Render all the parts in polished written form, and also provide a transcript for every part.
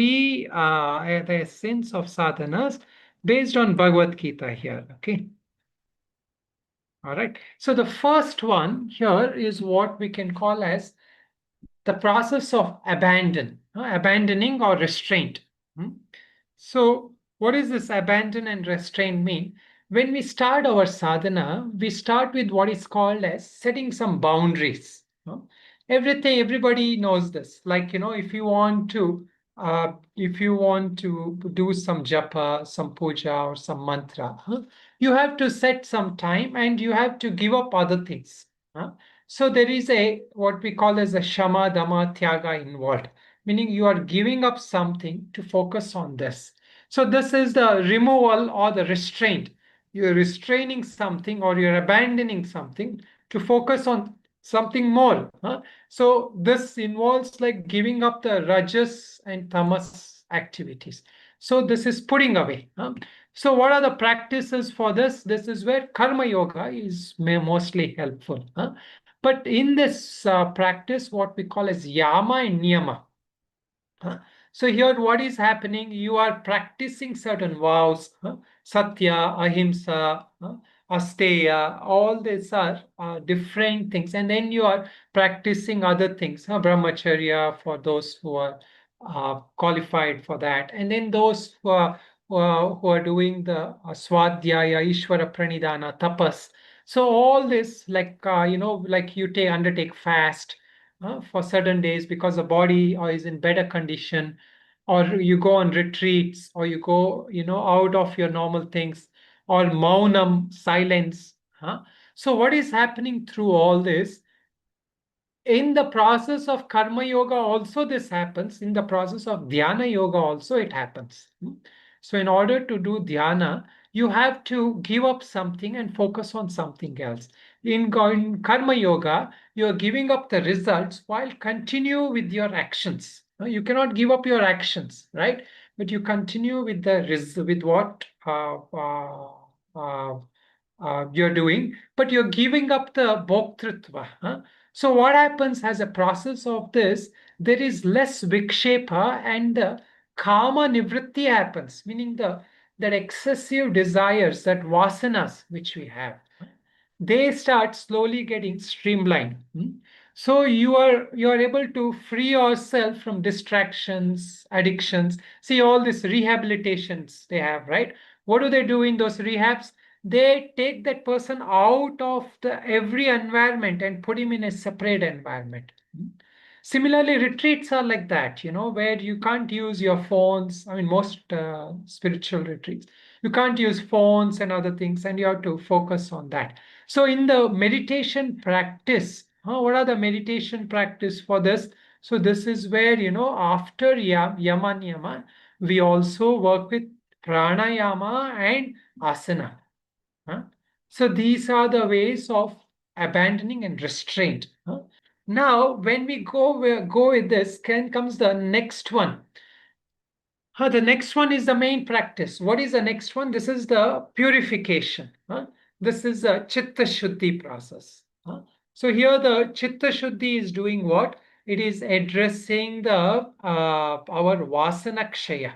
the essence of sadhanas based on Bhagavad Gītā here. Okay. All right. So the first one here is what we can call as the process of abandoning or restraint. So what does this abandon and restraint mean? When we start our sadhana, we start with what is called as setting some boundaries. Everybody knows this. Like, if you want to do some japa, some puja, or some mantra, you have to set some time and you have to give up other things. So there is what we call as a Śama, Dama, Tyaga involved, meaning you are giving up something to focus on this. So this is the removal or the restraint. You're restraining something or you're abandoning something to focus on something more. So this involves like giving up the rajas and tamas activities. So this is putting away. So what are the practices for this? This is where karma yoga is mostly helpful. But in this practice, what we call as yama and niyama. So here what is happening? You are practicing certain vows, satya, ahimsa, asteya, all these are different things. And then you are practicing other things, brahmacharya for those who are qualified for that. And then those who are doing the swadhyaya, ishvara pranidhana, tapas. So all this, like, like you undertake fast for certain days because the body is in better condition, or you go on retreats, or you go, out of your normal things, or maunam, silence. So what is happening through all this? In the process of karma yoga also this happens. In the process of dhyana yoga also it happens. So in order to do dhyana, you have to give up something and focus on something else. In karma yoga, you are giving up the results while continue with your actions. You cannot give up your actions, right? But you continue with what you're doing, but you're giving up the bhoktrutva. So what happens as a process of this? There is less vikshepa and the kama nivritti happens, meaning that excessive desires, that vasanas which we have, they start slowly getting streamlined. So you are able to free yourself from distractions, addictions. See all these rehabilitations they have, right? What do they do in those rehabs? They take that person out of the every environment and put him in a separate environment. Similarly, retreats are like that, where you can't use your phones. I mean, most spiritual retreats, you can't use phones and other things, and you have to focus on that. So in the meditation practice, what are the meditation practice for this? So this is where, after yama niyama, we also work with pranayama and asana. So these are the ways of abandoning and restraint. Now, when we go with this, comes the next one. The next one is the main practice. What is the next one? This is the purification. This is a Citta-śuddhi process. So here the Citta-śuddhi is doing what? It is addressing our vasana kshaya.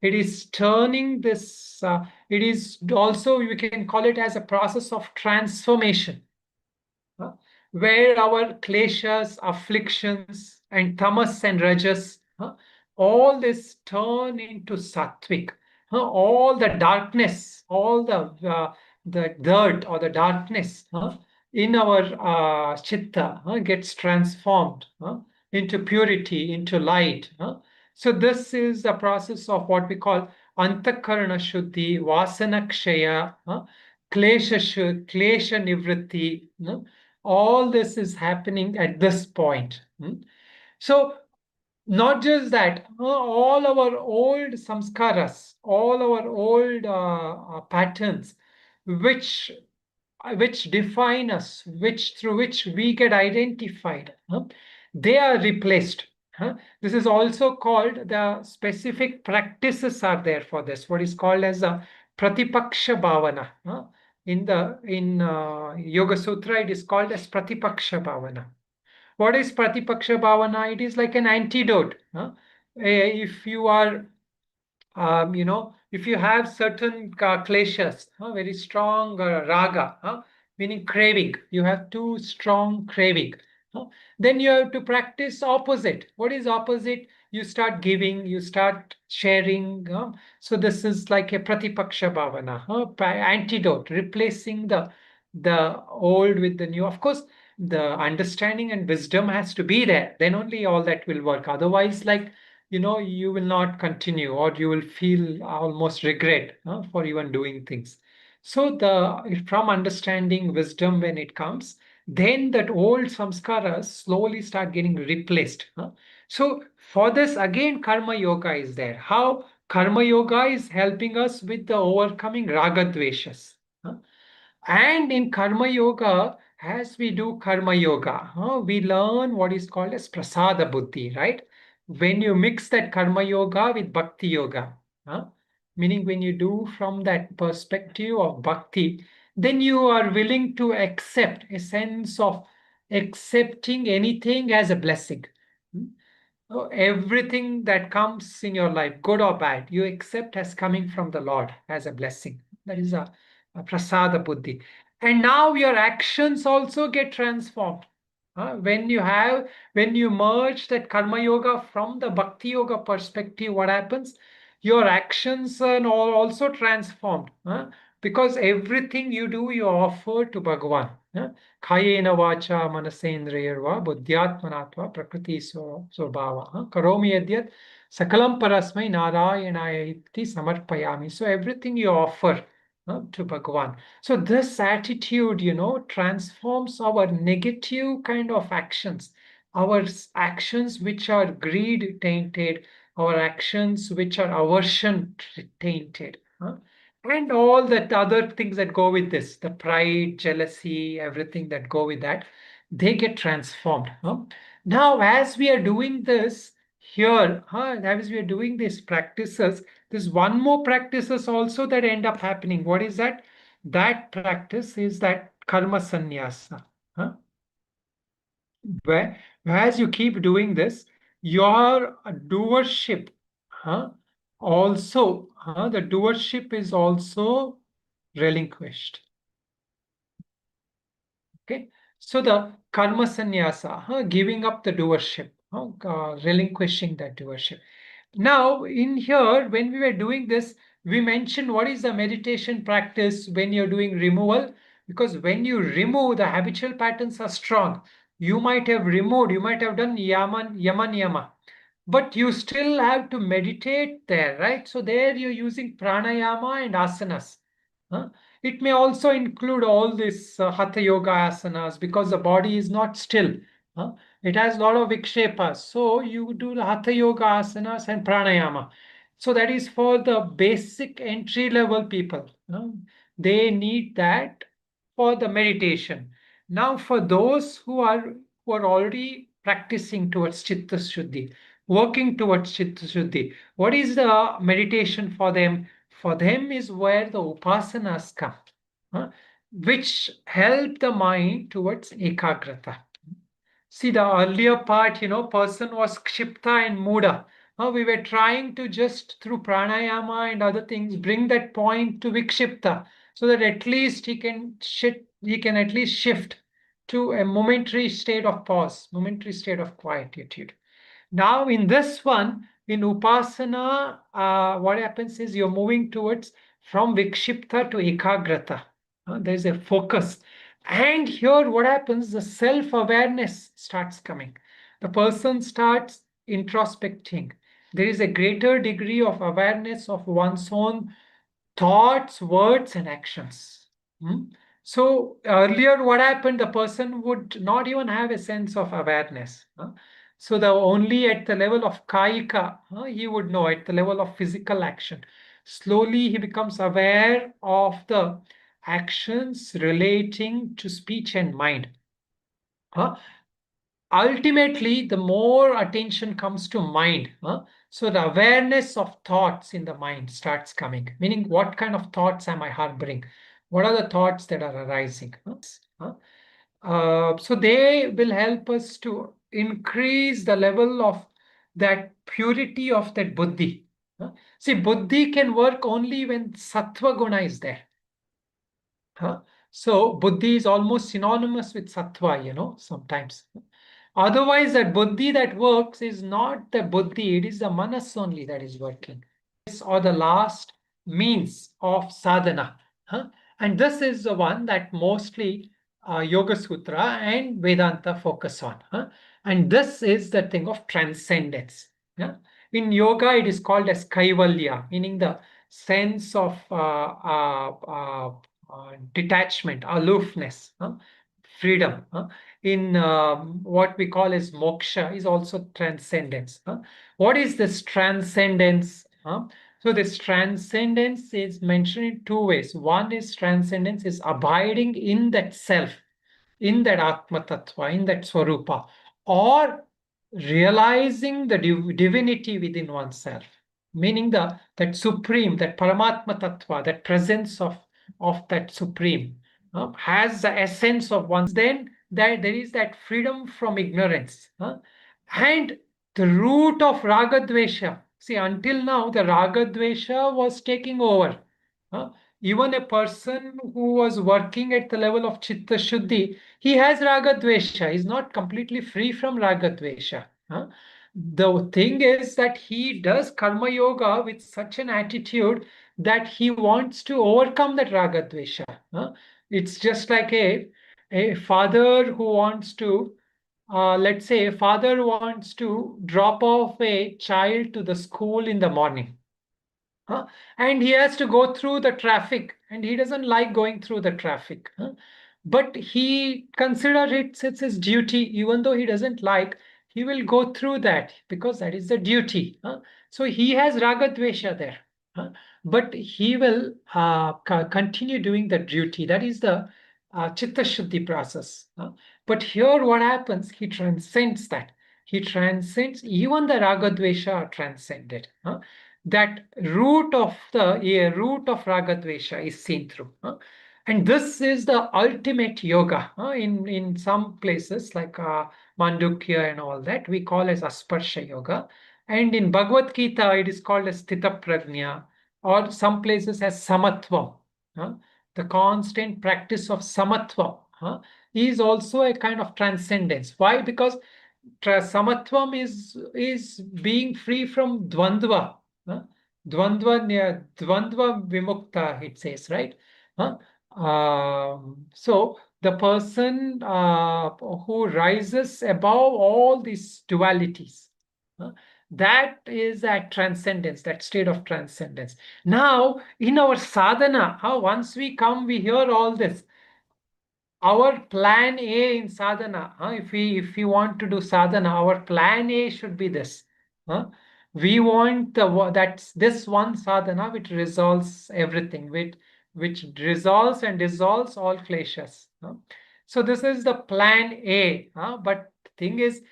It is turning this, it is also, we can call it as a process of transformation, where our kleshas, afflictions, and tamas and rajas, all this turn into sattvic. All the darkness, all the dirt or the darkness in our chitta gets transformed into purity, into light. So this is the process of what we call antakarana shuddhi, vasana kshaya, klesha nivritti. All this is happening at this point. So not just that, all our old samskaras, all our old patterns, which define us, through which we get identified, they are replaced. This is also called, the specific practices are there for this, what is called as a pratipakṣa-bhāvanā. In Yoga Sutra, it is called as pratipakṣa-bhāvanā. What is pratipakṣa-bhāvanā? It is like an antidote if you are if you have certain kleshas, very strong raga, meaning craving, you have too strong craving, then you have to practice opposite. What is opposite? You start giving, you start sharing. So this is like a pratipakṣa-bhāvanā, antidote, replacing the old with the new. Of course, the understanding and wisdom has to be there. Then only all that will work. Otherwise, like you will not continue, or you will feel almost regret for even doing things. So from understanding wisdom, when it comes, then that old samskaras slowly start getting replaced. So for this, again, karma yoga is there. How karma yoga is helping us with the overcoming raga dveshas. And in karma yoga, as we do karma yoga, we learn what is called as prasad-buddhi, right? When you mix that karma yoga with bhakti yoga, huh? Meaning when you do from that perspective of bhakti, then you are willing to accept a sense of accepting anything as a blessing. Hmm? So everything that comes in your life, good or bad, you accept as coming from the Lord as a blessing. That is a prasada buddhi. And now your actions also get transformed. When you merge that karma yoga from the bhakti yoga perspective, what happens? Your actions are also transformed. Because everything you do, you offer to Bhagavan. Kayena vacha manasendriyarva buddhyatmanatva prakriti svabhava karomi yadyat sakalam parasmai narayanaya iti samarpayami. So everything you offer to Bhagavan. So this attitude, transforms our negative kind of actions, our actions which are greed tainted, our actions which are aversion tainted. And all that other things that go with this, the pride, jealousy, everything that go with that, they get transformed. Now, as we are doing this here, as we are doing these practices, there's one more practices also that end up happening. What is that? That practice is that karma sannyasa. Huh? Whereas you keep doing this, your doership, also, the doership is also relinquished. Okay, so the karma sannyasa, giving up the doership, relinquishing that doership. Now, in here, when we were doing this, we mentioned what is the meditation practice when you're doing removal, because when you remove, the habitual patterns are strong. You might have removed, you might have done yama, niyama, but you still have to meditate there, right? So there you're using pranayama and asanas. Huh? It may also include all this hatha yoga asanas, because the body is not still. Huh? It has a lot of vikshepas. So you do the hatha yoga asanas and pranayama. So that is for the basic entry level people. They need that for the meditation. Now for those who are already practicing towards Citta-śuddhi, working towards Citta-śuddhi, what is the meditation for them? For them is where the upasanas come, which help the mind towards ekagrata. See, the earlier part, person was kshipta and muda. We were trying to just through pranayama and other things bring that point to vikshipta, so that at least he can at least shift to a momentary state of pause, momentary state of quietude. Now, in this one, in upasana, what happens is you're moving towards from vikshipta to ekagrata. There's a focus. And here, what happens? The self-awareness starts coming. The person starts introspecting. There is a greater degree of awareness of one's own thoughts, words, and actions. So earlier, what happened? The person would not even have a sense of awareness. So the only at the level of kaika, he would know at the level of physical action. Slowly, he becomes aware of the actions relating to speech and mind. Ultimately, the more attention comes to mind, so the awareness of thoughts in the mind starts coming, meaning what kind of thoughts am I harboring? What are the thoughts that are arising? So they will help us to increase the level of that purity of that buddhi. See, buddhi can work only when sattva guna is there. So buddhi is almost synonymous with sattva, sometimes. Otherwise, that buddhi that works is not the buddhi, it is the manas only that is working. Or the last means of sadhana. And this is the one that mostly Yoga Sutra and Vedanta focus on. And this is the thing of transcendence. In yoga, it is called as kaivalya, meaning the sense of detachment, aloofness, freedom. In what we call as moksha is also transcendence. What is this transcendence? So this transcendence is mentioned in two ways. One is transcendence is abiding in that self, in that Atma Tattva, in that Swarupa, or realizing the divinity within oneself, meaning that supreme, that Paramatma Tattva, that presence of that supreme has the essence of one. Then there is that freedom from ignorance. And the root of Ragadvesha. See, until now, the Ragadvesha was taking over. Even a person who was working at the level of Citta-śuddhi, he has Ragadvesha. He's not completely free from Ragadvesha. The thing is that he does karma yoga with such an attitude that he wants to overcome that Ragadvesha. It's just like a father who wants to, let's say, a father wants to drop off a child to the school in the morning. And he has to go through the traffic, and he doesn't like going through the traffic. But he considers it's his duty, even though he doesn't like, he will go through that because that is the duty. So he has ragadvesha there. But he will continue doing the duty. That is the Citta-śuddhi process. But here what happens, he transcends that. He transcends, even the ragadvesha are transcended. That root of ragadvesha is seen through. And this is the ultimate yoga. In some places like Mandukya and all that, we call as asparsha yoga. And in Bhagavad Gītā, it is called as sthitaprajña, or some places as samatva. The constant practice of samatva is also a kind of transcendence. Why? Because samatvam is being free from dvandva. Dvandva vimukta, it says, right? So the person who rises above all these dualities, that is that transcendence, that state of transcendence. Now, in our sadhana, once we come, we hear all this. Our plan A in sadhana, if we want to do sadhana, our plan A should be this. We want this one sadhana which resolves everything, which resolves and dissolves all kleshas. So this is the plan A. But the thing is,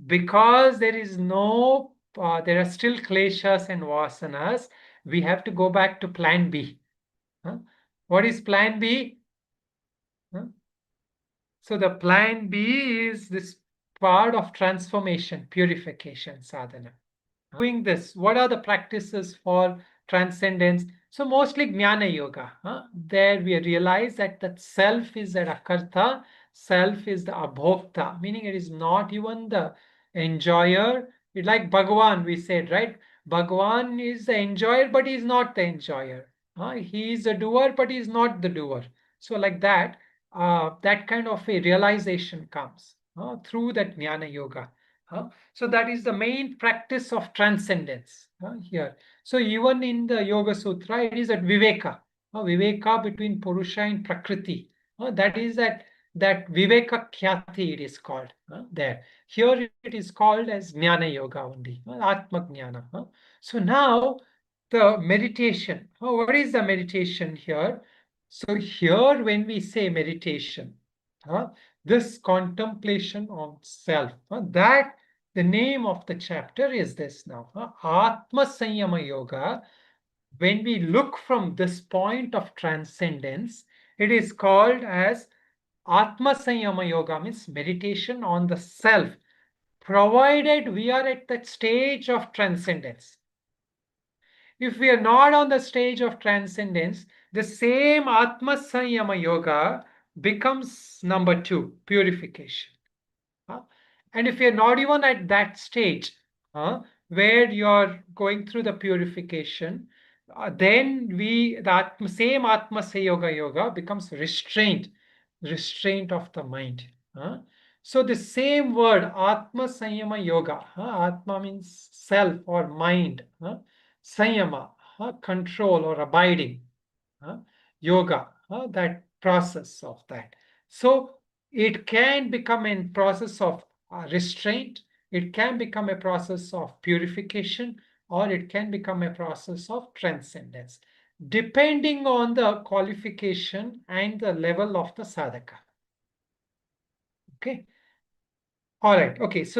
because there are still kleshas and vasanas, we have to go back to plan B. What is plan B? So the plan B is this part of transformation, purification, sadhana. Doing this, what are the practices for transcendence? So mostly jnana yoga. There we realize that self is the akarta, self is the abhokta, meaning it is not even the enjoyer. It's like Bhagavan, we said, right? Bhagavan is the enjoyer, but he is not the enjoyer. He is the doer, but he is not the doer. So like that, that kind of a realization comes through that jnana yoga. So that is the main practice of transcendence here. So even in the Yoga Sutra, it is that viveka, viveka between Purusha and Prakriti. That is that viveka khyati, it is called there. Here it is called as jnana yoga only, atma jnana. So now the meditation. What is the meditation here? So here when we say meditation, this contemplation on self, that the name of the chapter is this now, Atma Sanyama Yoga. When we look from this point of transcendence, it is called as Atma Sanyama Yoga, means meditation on the self. provided we are at that stage of transcendence. If we are not on the stage of transcendence, the same Atma Sanyama Yoga becomes number 2, purification. And if you're not even at that stage, where you're going through the purification, then the same Atma Sayoga Yoga becomes restraint, restraint of the mind. So the same word, Atma Sanyama Yoga, Atma means self or mind, Sanyama, control or abiding, yoga, that process of that. So it can become a process of restraint, it can become a process of purification, or it can become a process of transcendence, depending on the qualification and the level of the sadhaka. Okay. All right. Okay. So